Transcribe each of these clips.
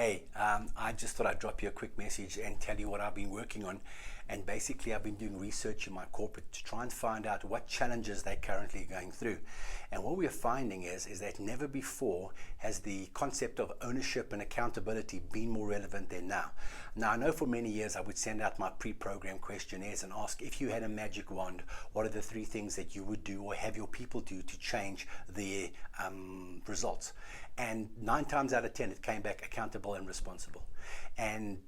Hey, I just thought I'd drop you a quick message and tell you what I've been working on. And basically, I've been doing research in my corporate to try and find out what challenges they're currently going through. And what we're finding is that never before has the concept of ownership and accountability been more relevant than now. Now, I know for many years I would send out my pre-programmed questionnaires and ask, if you had a magic wand, what are the 3 things that you would do or have your people do to change the results? And 9 times out of 10, it came back accountable and responsible. And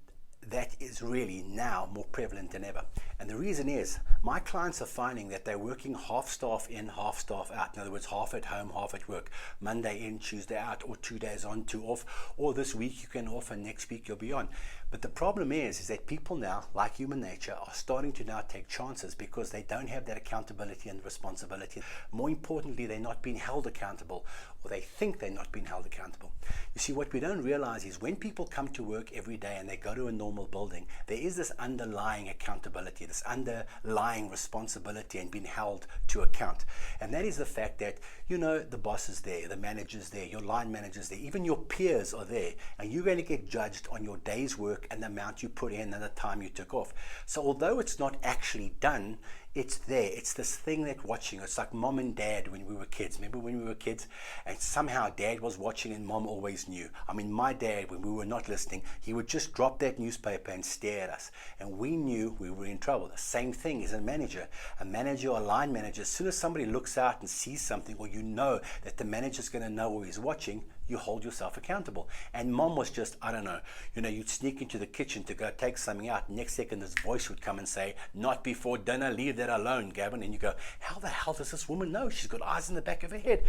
that is really now more prevalent than ever. And the reason is my clients are finding that they're working half staff in, half staff out. In other words, half at home, half at work. Monday in, Tuesday out, or 2 days on, 2 off, or this week you can off and next week you'll be on. But the problem is that people now, like human nature, are starting to now take chances because they don't have that accountability and responsibility. More importantly, they're not being held accountable, or they think they're not being held accountable. You see, what we don't realize is when people come to work every day and they go to a normal building, there is this underlying accountability, this underlying responsibility and being held to account. And that is the fact that, you know, the boss is there, the manager's there, your line manager's there, even your peers are there, and you're going to get judged on your day's work and the amount you put in and the time you took off. So although it's not actually done, it's there. It's this thing that watching. It's like mom and dad when we were kids. Remember when we were kids and somehow dad was watching and mom always knew. I mean, my dad, when we were not listening, he would just drop that newspaper and stare at us. And we knew we were in trouble. The same thing is a manager or line manager. As soon as somebody looks out and sees something, or you know that the manager's going to know or he's watching, you hold yourself accountable. And mom was just, I don't know, you'd sneak into the kitchen to go take something out. Next second, this voice would come and say, not before dinner, leave that alone, Gavin. And you go, how the hell does this woman know? She's got eyes in the back of her head.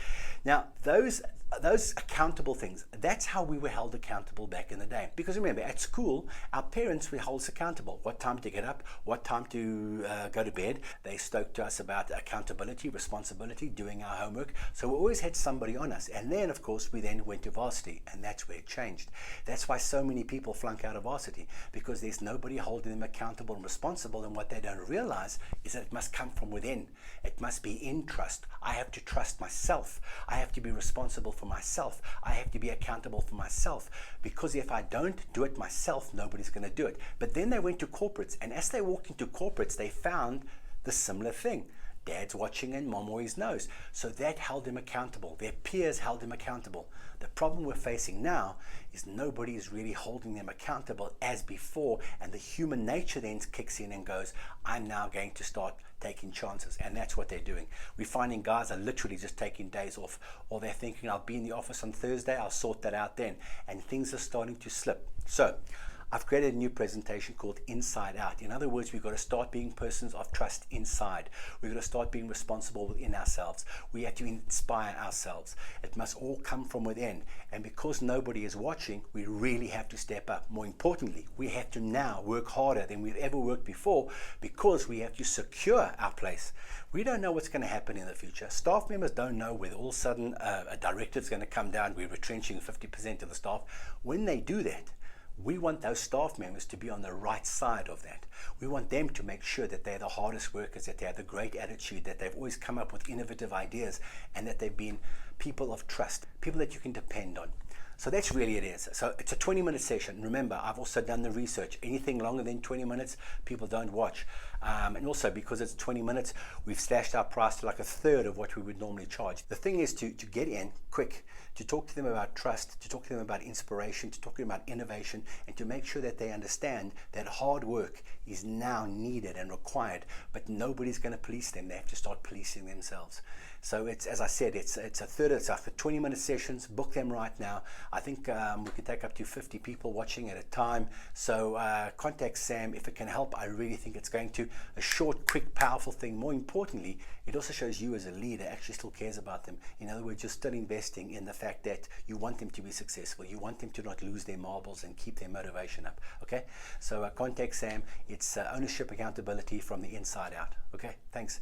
Now, those accountable things, that's how we were held accountable back in the day. Because remember, at school, our parents were held accountable. What time to get up, what time to go to bed. They spoke to us about accountability, responsibility, doing our homework. So we always had somebody on us. And then, of course, we then went to varsity, and that's where it changed. That's why so many people flunk out of varsity, because there's nobody holding them accountable and responsible. And what they don't realize is that it must come from within. It must be in trust. I have to trust myself. I have to be responsible for myself. I have to be accountable for myself, because if I don't do it myself, nobody's going to do it. But then they went to corporates, and as they walked into corporates, they found the similar thing. Dad's watching and mom always knows. So that held them accountable. Their peers held them accountable. The problem we're facing now is nobody is really holding them accountable as before, and the human nature then kicks in and goes, I'm now going to start taking chances. And that's what they're doing. We're finding guys are literally just taking days off, or they're thinking, I'll be in the office on Thursday, I'll sort that out then. And things are starting to slip. So I've created a new presentation called Inside Out. In other words, we've got to start being persons of trust inside. We've got to start being responsible within ourselves. We have to inspire ourselves. It must all come from within. And because nobody is watching, we really have to step up. More importantly, we have to now work harder than we've ever worked before, because we have to secure our place. We don't know what's going to happen in the future. Staff members don't know whether all of a sudden a directive is going to come down, we're retrenching 50% of the staff. When they do that, we want those staff members to be on the right side of that. We want them to make sure that they're the hardest workers, that they have the great attitude, that they've always come up with innovative ideas, and that they've been people of trust, people that you can depend on. So that's really it is. So it's a 20-minute session. Remember, I've also done the research. Anything longer than 20 minutes, people don't watch. And also, because it's 20 minutes, we've slashed our price to like 1/3 of what we would normally charge. The thing is to get in quick, to talk to them about trust, to talk to them about inspiration, to talk to them about innovation, and to make sure that they understand that hard work is now needed and required, but nobody's going to police them. They have to start policing themselves. So it's, as I said, it's a third. It's like the 20-minute sessions. Book them right now. I think we can take up to 50 people watching at a time. So contact Sam if it can help. I really think it's going to. A short, quick, powerful thing. More importantly, it also shows you as a leader actually still cares about them. In other words, you're still investing in the fact that you want them to be successful. You want them to not lose their marbles and keep their motivation up. Okay? So contact Sam. It's ownership, accountability from the inside out. Okay? Thanks.